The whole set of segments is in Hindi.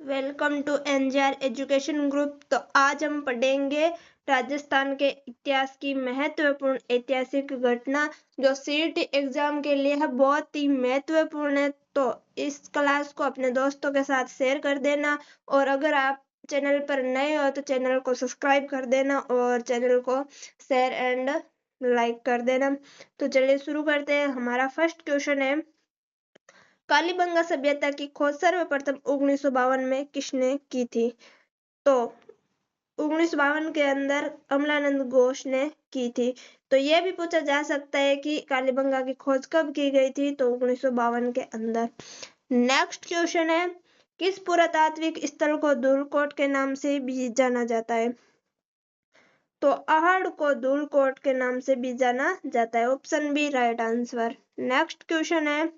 Welcome to NGR education group. तो आज हम पढ़ेंगे राजस्थान के इतिहास की महत्वपूर्ण ऐतिहासिक घटना जो सीईटी एग्जाम के लिए है बहुत ही महत्वपूर्ण है। तो इस क्लास को अपने दोस्तों के साथ शेयर कर देना और अगर आप चैनल पर नए हो तो चैनल को सब्सक्राइब कर देना और चैनल को शेयर एंड लाइक कर देना। तो चलिए शुरू करते हैं। हमारा फर्स्ट क्वेश्चन है, कालीबंगा सभ्यता की खोज सर्वप्रथम 1952 में किसने की थी? तो 1952 के अंदर अमलानंद घोष ने की थी। तो यह भी पूछा जा सकता है कि कालीबंगा की खोज कब की गई थी? तो 1952 के अंदर। नेक्स्ट क्वेश्चन है, किस पुरातात्विक स्थल को धूलकोट के नाम से भी जाना जाता है? तो आहड़ को धूलकोट के नाम से भी जाना जाता है। Option B right answer. Next question है,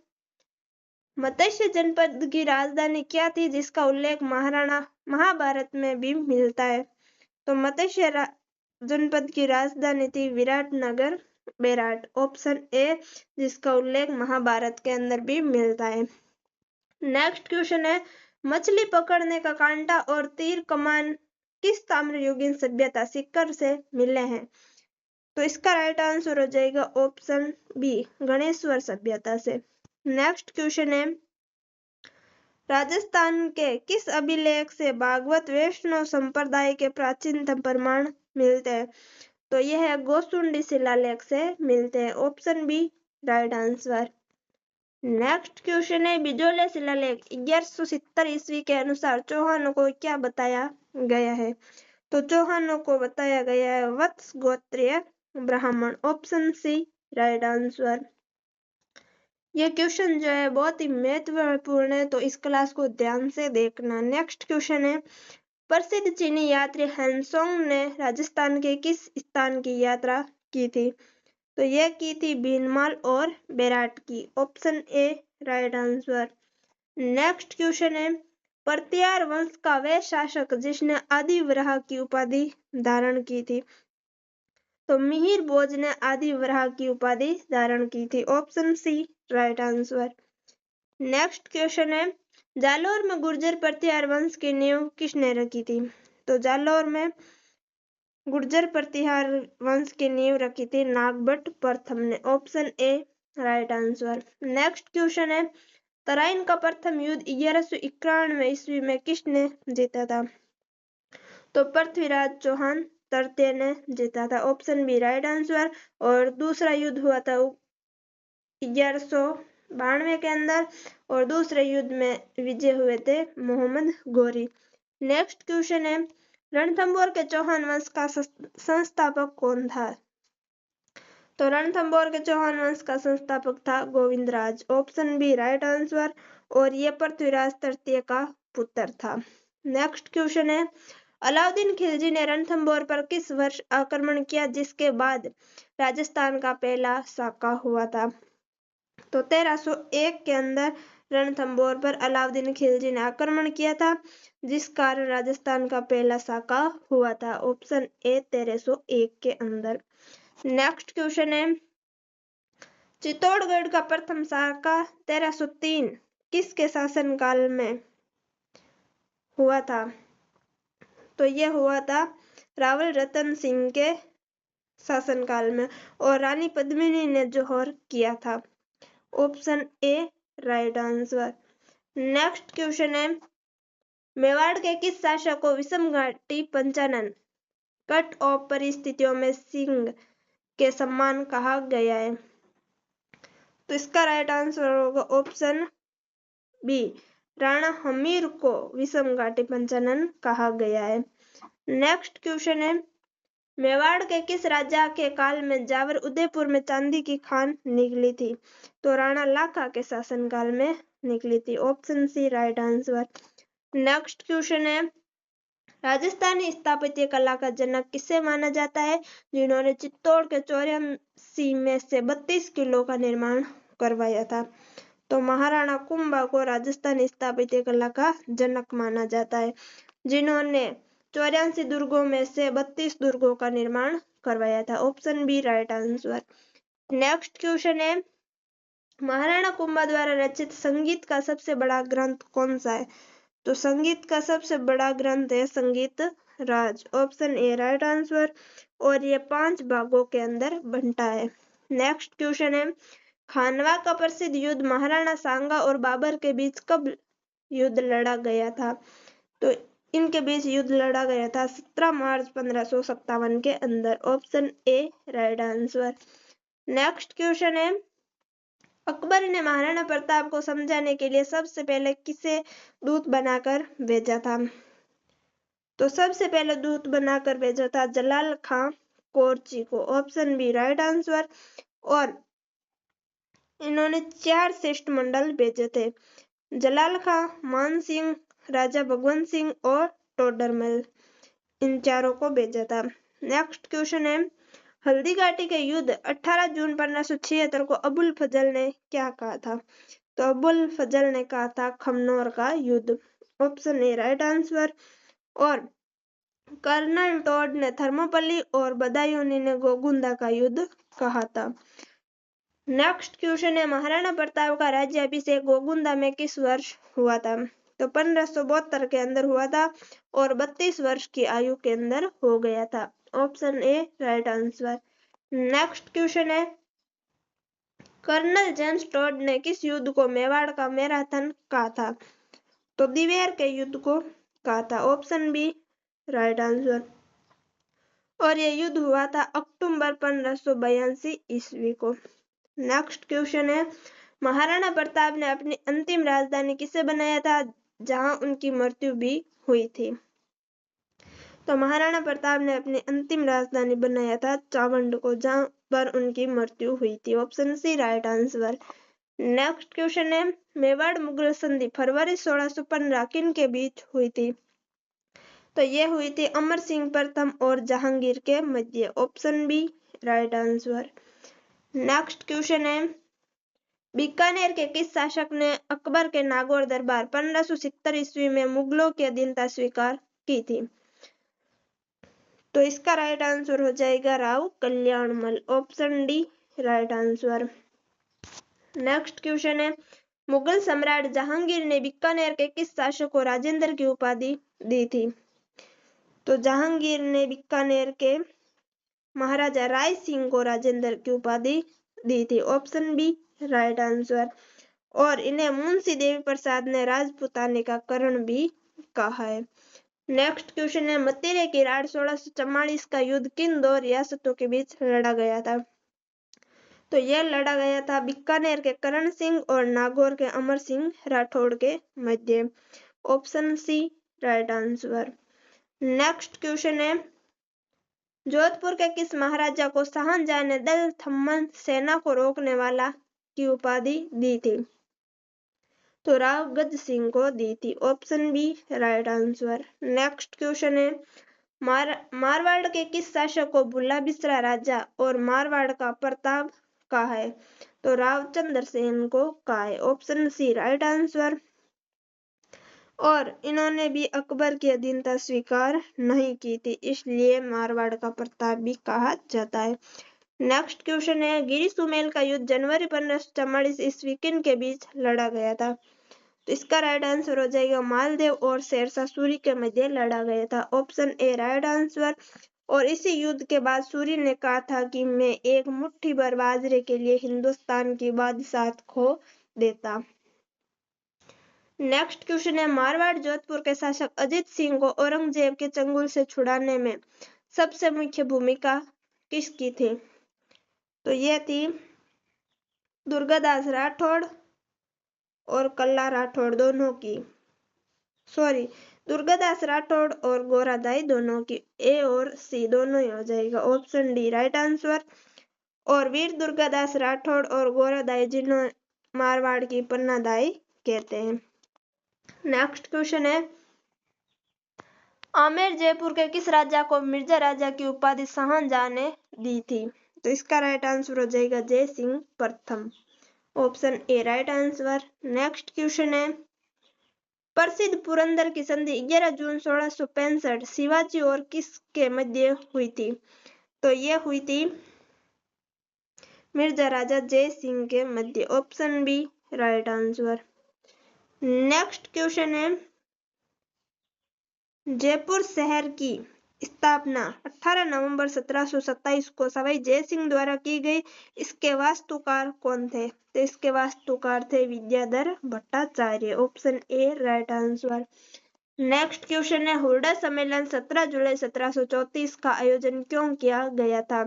मत्स्य जनपद की राजधानी क्या थी जिसका उल्लेख महाराणा महाभारत में भी मिलता है? तो मत्स्य जनपद की राजधानी थी विराटनगर बेराट। ऑप्शन ए जिसका उल्लेख महाभारत के अंदर भी मिलता है। नेक्स्ट क्वेश्चन है, मछली पकड़ने का कांटा और तीर कमान किस ताम्रयुगीन सभ्यता सिक्कर से मिले हैं? तो इसका राइट आंसर हो जाएगा ऑप्शन बी गणेश्वर सभ्यता से। नेक्स्ट क्वेश्चन है, राजस्थान के किस अभिलेख से भागवत वैष्णव संप्रदाय के प्राचीनतम प्रमाण मिलते हैं? तो यह है गोसुंडी शिलालेख से मिलते हैं। Option B right answer. Next question है, बिजोले शिलालेख 1170 ईस्वी के अनुसार चौहानों को क्या बताया गया है? तो चौहानों को बताया गया है वत्स गोत्रीय ब्राह्मण। Option C right answer. ये क्वेश्चन जो है बहुत ही महत्वपूर्ण है, तो इस क्लास को ध्यान से देखना। नेक्स्ट क्वेश्चन है, प्रसिद्ध चीनी यात्री हैंसोंग ने राजस्थान के किस स्थान की यात्रा की थी? तो यह की थी भीनमाल और बेराट की। Option A right answer. Next question है, प्रतिहार वंश का वह शासक जिसने आदिवराह की उपाधि धारण की थी? तो मिहिर भोज ने आदिवराह की उपाधि धारण की थी। Option C right answer. Next question है, जालौर में गुर्जर प्रतिहार वंश की नींव किसने रखी थी? तो जालौर में गुर्जर प्रतिहार वंश की नींव रखी थी नागभट्ट प्रथम ने। Option A right answer. Next question है, तराइन का प्रथम युद्ध 1191 ईस्वी में किसने जीता था? तो पृथ्वीराज चौहान तृतीय ने जीता था। Option B right answer. और दूसरा युद्ध हुआ था 1192 के अंदर और दूसरे युद्ध में विजय हुए थे मोहम्मद गौरी। नेक्स्ट क्वेश्चन है, रणथंभौर के चौहान वंश का संस्थापक कौन था? तो रणथंभौर के चौहान वंश का संस्थापक था Govindraj. Option B right answer. और ये पृथ्वीराज तृतीय का पुत्र था। नेक्स्ट क्वेश्चन है, अलाउद्दीन खिलजी ने रणथंभौर पर किस वर्ष आक्रमण किया जिसके बाद राजस्थान का पहला साका हुआ था? तो 1301 के अंदर रणथंभौर पर अलाउद्दीन खिलजी ने आक्रमण किया था जिस कारण राजस्थान का पहला साका हुआ था। ऑप्शन ए 1301 के अंदर। नेक्स्ट क्वेश्चन है, चित्तौड़गढ़ का प्रथम साका 1303 किसके शासनकाल में हुआ था? तो यह हुआ था रावल रतन सिंह के शासनकाल में और रानी पद्मिनी ने जोहर किया था। Option A right answer. Next question है, मेवाड़ के किस शासक को विषम घाटी पंचानन कट ऑफ परिस्थितियों में सिंह के सम्मान कहा गया है? तो इसका राइट आंसर होगा ऑप्शन बी राणा हमीर को विषम घाटी पंचानन कहा गया है। नेक्स्ट क्वेश्चन है, मेवाड़ के किस राजा के काल में जावर उदयपुर में चांदी की खान निकली थी? तो राणा लाखा के शासनकाल में निकली थी। Option C right answer. Next question है, राजस्थानी स्थापत्य कला का जनक किसे माना जाता है जिन्होंने चित्तौड़ के 84 में से 32 किलो का निर्माण करवाया था? तो महाराणा कुंभा को राजस्थानी स्थापत्य कला का जनक माना जाता है जिन्होंने 84 दुर्गों में से 32 दुर्गों का निर्माण करवाया था। Option B right answer. Next question है, महाराणा कुंभा द्वारा रचित संगीत का सबसे बड़ा ग्रंथ कौन सा है? तो संगीत का सबसे बड़ा ग्रंथ है संगीत राज, ऑप्शन ए राइट आंसर। और ये 5 भागों के अंदर बंटा है। नेक्स्ट क्वेश्चन है, खानवा का प्रसिद्ध युद्ध महाराणा सांगा और बाबर के बीच कब युद्ध लड़ा गया था? तो इनके बीच युद्ध लड़ा गया था 17 मार्च 1557 के अंदर, option A right answer. Next question है, अकबर ने महाराणा प्रताप को समझाने के लिए सबसे पहले किसे दूत बनाकर भेजा था? तो सबसे पहले दूत बनाकर भेजा था जलाल खां कोरची को, ऑप्शन बी राइट आंसर। और इन्होंने 4 शिष्टमंडल भेजे थे, जलाल खां, मान सिंह, राजा भगवंत सिंह और टोडरमल, इन चारों को भेजा था। नेक्स्ट क्वेश्चन है, हल्दी घाटी के युद्ध 18 जून 1576 को अबुल फजल ने क्या कहा था? तो अबुल फजल ने कहा था खमनोर का युद्ध, ऑप्शन ए राइट आंसर। और कर्नल टॉड ने थर्मोपल्ली और बदायूनी ने गोगुंदा का युद्ध कहा था। नेक्स्ट क्वेश्चन है, महाराणा प्रताप का राज्याभिषेक गोगुंदा में किस वर्ष हुआ था? तो 1572 के अंदर हुआ था और 32 वर्ष की आयु के अंदर हो गया था, option A right answer. Next question है, कर्नल जेम्स टॉड ने किस युद्ध को मेवाड़ का मैराथन कहा था? तो दिवेर के युद्ध को कहा था, ऑप्शन बी राइट आंसर। और यह युद्ध हुआ था अक्टूबर 1582 ईस्वी को। नेक्स्ट क्वेश्चन है, महाराणा प्रताप ने अपनी अंतिम राजधानी किसे बनाया था जहां उनकी मृत्यु भी हुई थी? तो महाराणा प्रताप ने अपनी अंतिम राजधानी बनाया था चावंड को, जहां पर उनकी मृत्यु हुई थी, option C right answer. Next question है, मेवाड़ मुगल संधि फरवरी 1615 किन के बीच हुई थी? तो ये हुई थी अमर सिंह प्रथम और जहांगीर के मध्य, option B right answer. Next question है, बीकानेर के किस शासक ने अकबर के नागौर दरबार 1570 ईस्वी में मुगलों की अधीनता स्वीकार की थी? तो इसका राइट आंसर हो जाएगा Rao Kalyanmal, option D right answer. Next question है, मुगल सम्राट जहांगीर ने बीकानेर के किस शासक को राजेंद्र की उपाधि दी थी? तो जहांगीर ने बीकानेर के महाराजा राय सिंह को राजेंद्र की उपाधि दी थी, ऑप्शन बी राइट आंसर। और इन्हें मुंशी देवी प्रसाद ने राजपुताने का करण भी कहा है। नेक्स्ट क्वेश्चन है, मतेरे की राड़ 1644 का युद्ध किन दो रियासतों के बीच लड़ा गया था? तो यह लड़ा गया था बीकानेर के करण सिंह और नागौर के अमर सिंह राठौड़ के मध्य, option C right answer. Next question है, जोधपुर के किस महाराजा को शाहजहां ने दल थम्मन सेना को रोकने वाला की उपाधि दी थी? तो राव गज सिंह को दी थी, option B right answer. Next question है, मारवाड़ के किस शासक को भुल्ला बिसरा राजा और मारवाड़ का प्रताप कहा है? तो रावचंद्र सेन को कहा है, ऑप्शन सी राइट आंसर। और इन्होंने भी अकबर की अधीनता स्वीकार नहीं की थी, इसलिए मारवाड़ का प्रताप भी कहा जाता है। नेक्स्ट क्वेश्चन है, गिरी सुमेल का युद्ध जनवरी 1544 ईस्वी किन के बीच लड़ा गया था? तो इसका राइट आंसर हो जाएगा मालदेव और शेरशाह सूरी के मध्य लड़ा गया था, ऑप्शन ए राइट आंसर। और इसी युद्ध के बाद सूरी ने कहा था कि मैं एक मुट्ठी भर बाजरे के लिए हिंदुस्तान की बादशाहत खो देता। नेक्स्ट क्वेश्चन है, मारवाड़ जोधपुर के शासक अजित सिंह को औरंगजेब के चंगुल से छुड़ाने में सबसे मुख्य भूमिका किसकी थी? तो यह थी दुर्गादास राठौड़ और कल्ला राठौड़ दोनों की, दुर्गादास राठौड़ और गोरादाई दोनों की, ए और सी दोनों ही हो जाएगा, ऑप्शन डी राइट आंसर। और वीर दुर्गादास राठौड़ और गोरादाई जिन्हों मारवाड़ की पन्नादाई कहते हैं। नेक्स्ट क्वेश्चन है, आमेर जयपुर के किस राजा को मिर्जा राजा की उपाधि शाहजहां ने दी थी? तो इसका राइट आंसर हो जाएगा जय सिंह प्रथम, option A right answer. Next question है, प्रसिद्ध पुरंदर की संधि 11 जून 1665 शिवाजी और किसके मध्य हुई थी? तो यह हुई थी मिर्जा राजा जय सिंह के मध्य, option B right answer. Next question है, जयपुर शहर की स्थापना 18 नवंबर 1727 को सवाई जय सिंह द्वारा की गई। इसके वास्तुकार कौन थे? तो इसके वास्तुकार थे Vidyadhar Bhattacharya. Option A right answer. Next question है, हुरडा सम्मेलन 17 जुलाई 1734 का आयोजन क्यों किया गया था?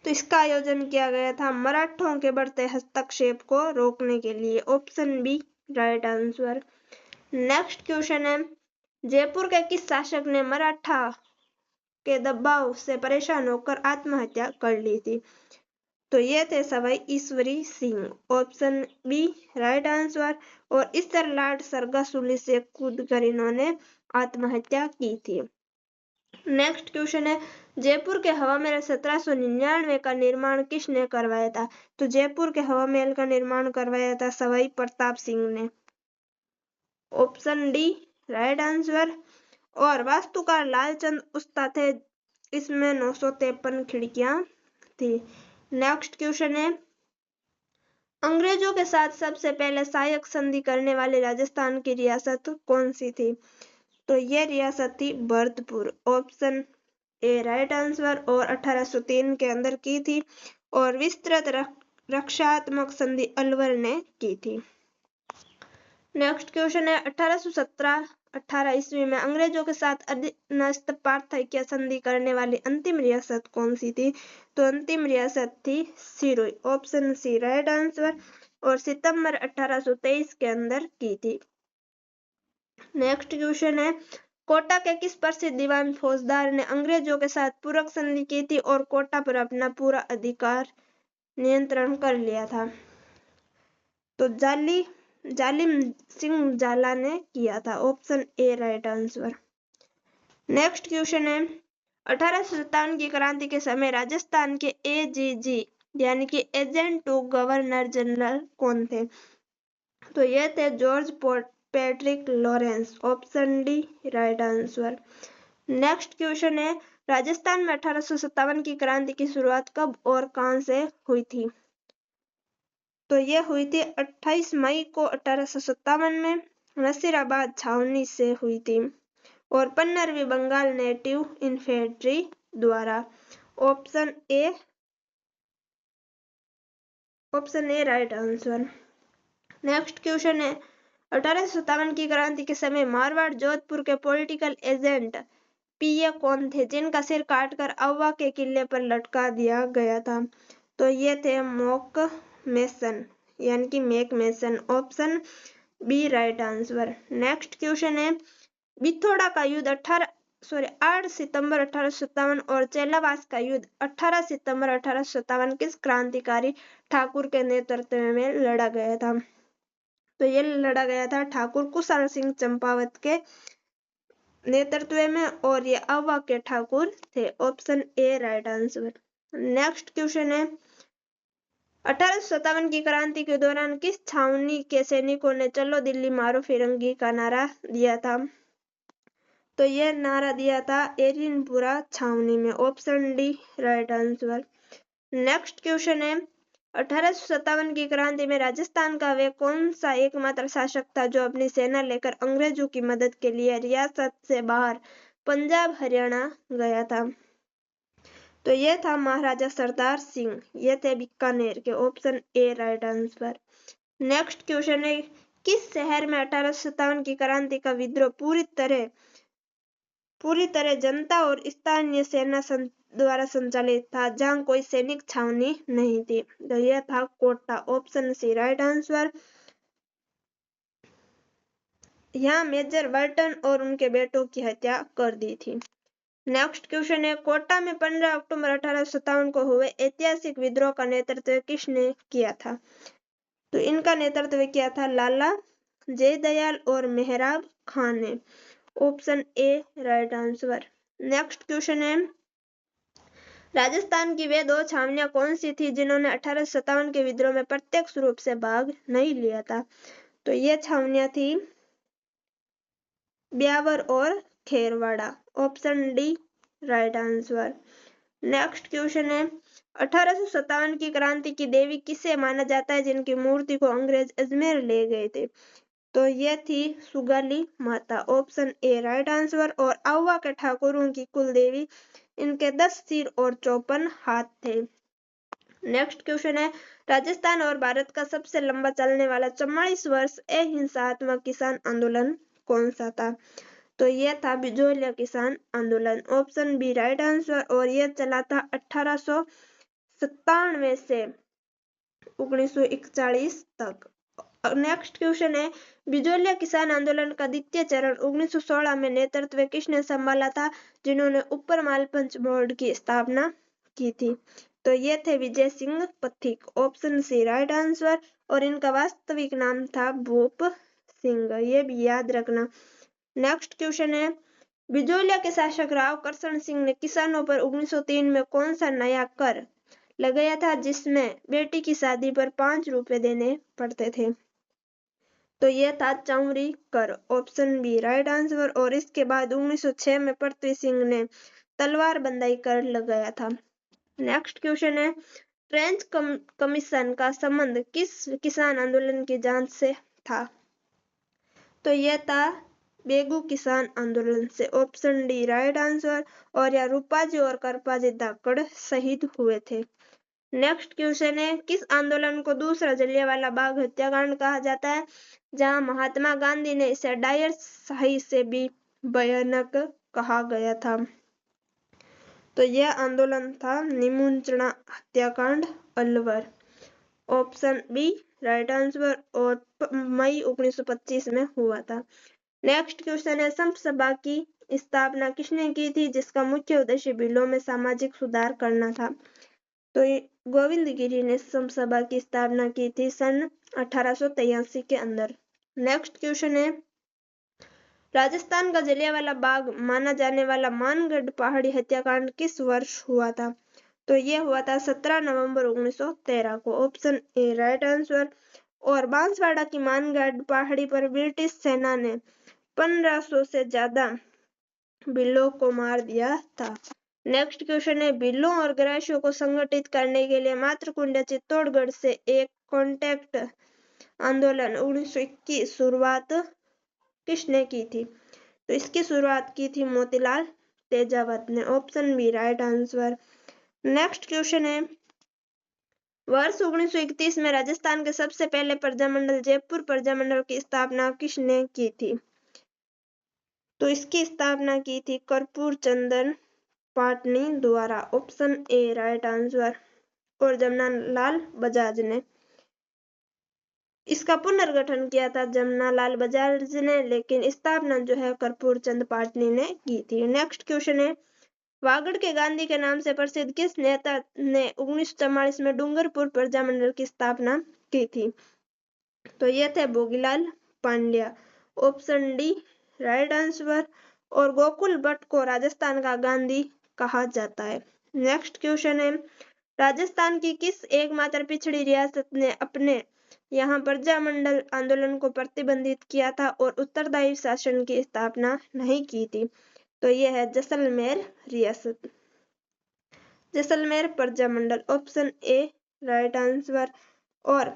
तो इसका आयोजन किया गया था मराठों के बढ़ते हस्तक्षेप को रोकने के लिए। Option B right answer. Next question है, जयपुर के किस शासक ने मराठा के दबाव से परेशान होकर आत्महत्या कर ली थी? तो ये थे Sawai Ishwari Singh. Option B right answer. और ईसर लाड सरगासुली से कूदकर इन्होंने आत्महत्या की थी। नेक्स्ट क्वेश्चन है, जयपुर के हवा महल 1799 का निर्माण किसने करवाया था? तो जयपुर के हवा महल का निर्माण करवाया था सवाई प्रताप सिंह ने। Option D right answer. और वास्तुकार लालचंद उस्ता थे। इसमें 953 खिड़कियां थी। नेक्स्ट क्वेश्चन है, अंग्रेजों के साथ सबसे पहले सहायक संधि करने वाली राजस्थान की रियासत कौन सी थी? तो ये रियासत थी Bharatpur. Option A right answer. और 1803 के अंदर की थी। और विस्तृत रक्षात्मक संधि अलवर ने की थी। नेक्स्ट क्वेश्चन है, 1818 ईस्वी में अंग्रेजों के साथ अधीनस्थ पारथक्य संधि करने वाली अंतिम रियासत कौन सी थी? तो अंतिम रियासत थी Sirohi. Option C right answer. और सितंबर 1823 के अंदर की थी। नेक्स्ट क्वेश्चन है, कोटा के किस प्रसिद्ध दीवान फौजदार ने अंग्रेजों के साथ पूरक संधि की थी और कोटा पर अपना पूरा अधिकार नियंत्रण कर लिया था? तो जालिम सिंह जाला ने किया था। Option A right answer. Next question है, 1857 की क्रांति के समय राजस्थान के एजीजी यानी कि एजेंट टू गवर्नर जनरल कौन थे? तो ये थे George Patrick Lawrence. Option D right answer. Next question है, राजस्थान में 1857 की क्रांति की शुरुआत कब और कहां से हुई थी? तो ये हुई थी 28 मई को 1857 में नसीराबाद छावनी से हुई थी। और 15वीं बंगाल नेटिव इन्फेंट्री द्वारा। Option A right answer. Next question है, 1857 की क्रांति के समय मारवाड़ जोधपुर के पॉलिटिकल एजेंट पीए कौन थे जिनका सिर काटकर अव्वा के किले पर लटका दिया गया था? तो ये थे मोक मेसन यानी कि Mack Mason. Option B right answer. Next question है, बिथोड़ा का युद्ध 8 सितंबर 1857 और चेलावास का युद्ध 18 सितंबर 1857 किस क्रांतिकारी ठाकुर के नेतृत्व में लड़ा गया था? तो ये लड़ा गया था ठाकुर कुशाल सिंह चंपावत के नेतृत्व में और ये अव्वा के ठाकुर थे। Option A right answer. Next question है, 1857 की क्रांति के दौरान किस छावनी के सैनिकों ने चलो दिल्ली मारो फिरंगी का नारा दिया था? तो यह नारा दिया था एरिनपुरा छावनी में। Option D right answer. Next question है, 1857 की क्रांति में राजस्थान का वे कौन सा एकमात्र शासक था जो अपनी सेना लेकर अंग्रेजों की मदद के लिए रियासत से बाहर पंजाब हरियाणा गया था? तो यह था महाराजा सरदार सिंह। ये थे बीकानेर के। Option A right answer. Next question है, किस शहर में 1857 की क्रांति का विद्रोह पूरी तरह जनता और स्थानीय सेना द्वारा संचालित था जहां कोई सैनिक छावनी नहीं थी? तो यह था Kota. Option C right answer. यहाँ मेजर वर्टन और उनके बेटों की हत्या कर दी थी। नेक्स्ट क्वेश्चन है, कोटा में 15 अक्टूबर 1857 को हुए ऐतिहासिक विद्रोह का नेतृत्व किसने किया था? तो इनका नेतृत्व किया था लाला जयदयाल और मेहराब खान ने। Option A right answer. Next question है, राजस्थान की वे दो छावनियां कौन सी थी जिन्होंने 1857 के विद्रोह में प्रत्यक्ष रूप से भाग नहीं लिया था? तो ये छावनियां थी ब्यावर और Kherwara. Option D right answer. Next question है, 1857 की क्रांति की देवी किसे माना जाता है जिनकी मूर्ति को अंग्रेज अजमेर ले गए थे? तो ये थी सुगाली माता, ऑप्शन ए राइट आंसर। और आवा के ठाकुरों की कुल देवी, इनके 10 सिर और 54 हाथ थे। नेक्स्ट क्वेश्चन है, राजस्थान और भारत का सबसे लंबा चलने वाला 44 वर्ष अहिंसात्मक किसान आंदोलन कौन सा था? तो यह था बिजोलिया किसान आंदोलन, ऑप्शन बी राइट आंसर। और यह चला था 1897 से 1941 तक। नेक्स्ट क्वेश्चन है, बिजोलिया किसान आंदोलन का द्वितीय चरण 1916 में नेतृत्व किसने संभाला था, जिन्होंने ऊपर मालपंच बोर्ड की स्थापना की थी? तो ये थे Vijay Singh Pathik, option C right answer. और इनका वास्तविक नाम था भूप सिंह, ये भी याद रखना। नेक्स्ट क्वेश्चन है, बिजोलिया के शासक राव करसन सिंह ने किसानों पर 1903 में कौन सा नया कर लगाया था, जिसमें बेटी की शादी पर 5 रुपए देने पड़ते थे? तो यह था चौरी कर, ऑप्शन बी राइट आंसर। और इसके बाद 1906 में पृथ्वी सिंह ने तलवार बंदाई कर लगाया था। नेक्स्ट क्वेश्चन है, ट्रेंच कमीशन का संबंध किस किसान आंदोलन की जांच से था? तो यह था बेगू किसान आंदोलन से, ऑप्शन डी राइट आंसर। और यह रूपाजी और करपाजी धाकड़ शहीद हुए थे। नेक्स्ट क्वेश्चन है, किस आंदोलन को दूसरा जलियांवाला बाग हत्याकांड कहा जाता है, जहां महात्मा गांधी ने इसे डायर शाही से भी भयानक कहा गया था? तो यह आंदोलन था निमुंचना हत्याकांड, Alwar, option B right answer. और मई 1925 में हुआ था। नेक्स्ट क्वेश्चन है, संत सभा की स्थापना किसने की थी, जिसका मुख्य उद्देश्य भीलों में सामाजिक सुधार करना था? तो गोविंद गिरी ने संत सभा की स्थापना की थी सन 1883 के अंदर। नेक्स्ट क्वेश्चन है, राजस्थान का जलियांवाला बाग माना जाने वाला मानगढ़ पहाड़ी हत्याकांड किस वर्ष हुआ था? तो यह हुआ था 17 नवंबर 1913 को, ऑप्शन ए राइट आंसर। और बांसवाड़ा की मानगढ़ पहाड़ी पर ब्रिटिश सेना ने 1500 से ज्यादा बिल्लों को मार दिया था। नेक्स्ट क्वेश्चन है, बिल्लों और ग्रासियों को संगठित करने के लिए मातृकुंड चित्तौड़गढ़ से एक कॉन्टैक्ट आंदोलन 1921 शुरुआत किसने की थी? तो इसकी शुरुआत की थी मोतीलाल तेजावत ने, option B right answer. Next question है, वर्ष 1931 में राजस्थान के सबसे पहले प्रजामंडल जयपुर प्रजामंडल की स्थापना किसने की थी? तो इसकी स्थापना की थी कर्पूर चंदन पाटनी द्वारा, ऑप्शन ए राइट आंसर। और जमनालाल बजाज ने इसका पुनर्गठन किया था, जमनालाल बजाज ने, लेकिन स्थापना जो है कर्पूर चंद पाटनी ने की थी। नेक्स्ट क्वेश्चन है, वागड़ के गांधी के नाम से प्रसिद्ध किस नेता ने 1944 में डूंगरपुर प्रजामंडल की स्थापना की थी? तो ये थे Bhogilal Pandya, option D right answer. और गोकुल भट्ट को राजस्थान का गांधी कहा जाता है। नेक्स्ट क्वेश्चन है, राजस्थान की किस एकमात्र पिछड़ी रियासत ने अपने यहाँ प्रजामंडल आंदोलन को प्रतिबंधित किया था और उत्तरदायी शासन की स्थापना नहीं की थी? तो यह है जैसलमेर रियासत, Jaisalmer Prajamandal, option A right answer. और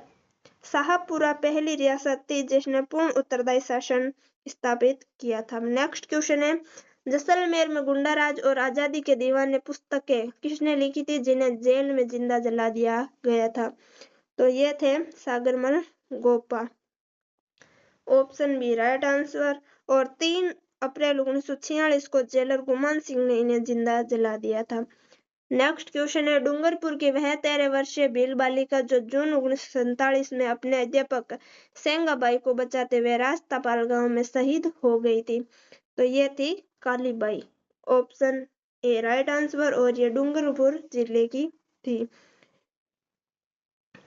शाहपुरा पहली रियासत थी जिसने पूर्ण उत्तरदायी शासन स्थापित किया था। नेक्स्ट क्वेश्चन है, जैसलमेर में गुंडा राज और आजादी के दीवाने पुस्तकें किसने लिखी थी, जिन्हें जेल में जिंदा जला दिया गया था? तो ये थे Sagarmal Gopa, option B right answer. और 3 अप्रैल 1946 को जेलर गुमान सिंह ने इन्हें जिंदा जला दिया था। नेक्स्ट क्वेश्चन है, डूंगरपुर की वह 13 वर्षीय भील बालिका जो जून 1947 में अपने अध्यापक सेंगाबाई को बचाते हुए रास्तापाल गांव में शहीद हो गई थी? तो ये थी Kalibai, option A right answer. और ये डूंगरपुर जिले की थी।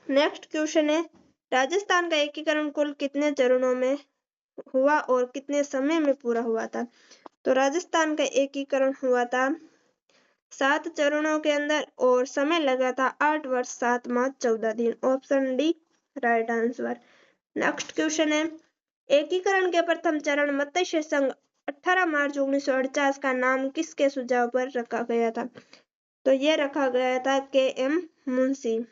नेक्स्ट क्वेश्चन है, राजस्थान का एकीकरण कुल कितने चरणों में हुआ और कितने समय में पूरा हुआ था? तो राजस्थान का एकीकरण हुआ था 7 चरणों के अंदर और समय लगा था 8 वर्ष 7 माह 14 दिन, option D right answer. Next question है, एकीकरण के प्रथम चरण मत्स्य संघ 18 मार्च 1948 का नाम किसके सुझाव पर रखा गया था? तो यह रखा गया था K M Munshi,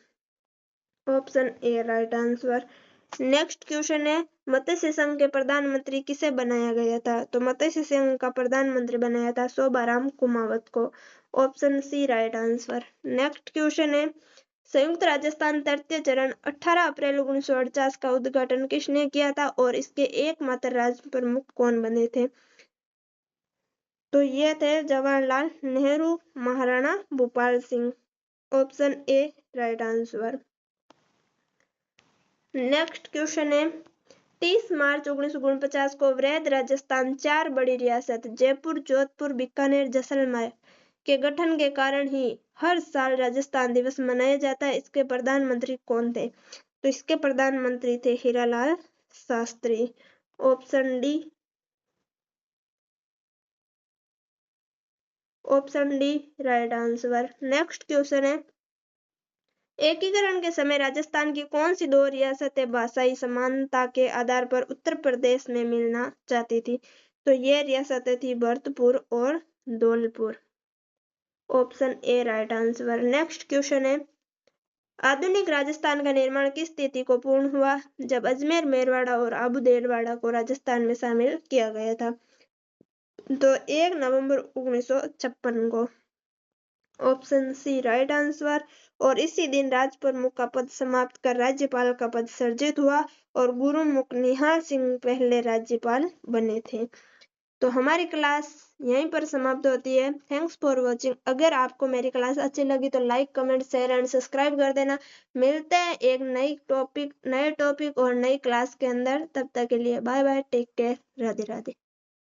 option A right answer. Next question है मत्स्य संघ के प्रधानमंत्री किसे बनाया गया था? तो मत्स्य संघ का प्रधानमंत्री बनाया था शोभाराम कुमावत को। Option C right answer. Next question है संयुक्त राजस्थान तृतीय चरण 18 अप्रैल 1948 का उद्घाटन किसने किया था और इसके एकमात्र राष्ट्र प्रमुख कौन बने थे? तो ये थे Jawaharlal Nehru, Maharana Bhupal Singh. Option A right answer. Next question है 30 मार्च 1949 को वृहद राजस्थान 4 बड़ी रियासत जयपुर, जोधपुर, बीकानेर, जैसलमेर के गठन के कारण ही हर साल राजस्थान दिवस मनाया जाता है। इसके प्रधानमंत्री कौन थे? तो इसके प्रधानमंत्री थे Hiralal Shastri. Option D right answer. Next question है एकीकरण के समय राजस्थान की कौन सी 2 रियासतें भाषाई समानता के आधार पर उत्तर प्रदेश में मिलना चाहती थी? तो ये रियासतें थी भरतपुर और Dholpur. Option A right answer. Next question है आधुनिक राजस्थान का निर्माण किस तिथि को पूर्ण हुआ? जब अजमेर, मेरवाड़ा और आबू देलवाड़ा को राजस्थान में शामिल किया गया था। तो 1 नवंबर 1956 को। Option C right answer. और इसी दिन राज प्रमुख का पद समाप्त कर राज्यपाल का पद सृजित हुआ और गुरुमुख निहाल सिंह पहले राज्यपाल बने थे। तो हमारी क्लास यहीं पर समाप्त होती है। Thanks for watching. अगर आपको मेरी क्लास अच्छी लगी तो like, comment, share and subscribe कर देना। मिलते हैं एक नए टॉपिक और नई क्लास के अंदर। तब तक के लिए bye bye, take care, Radhe Radhe.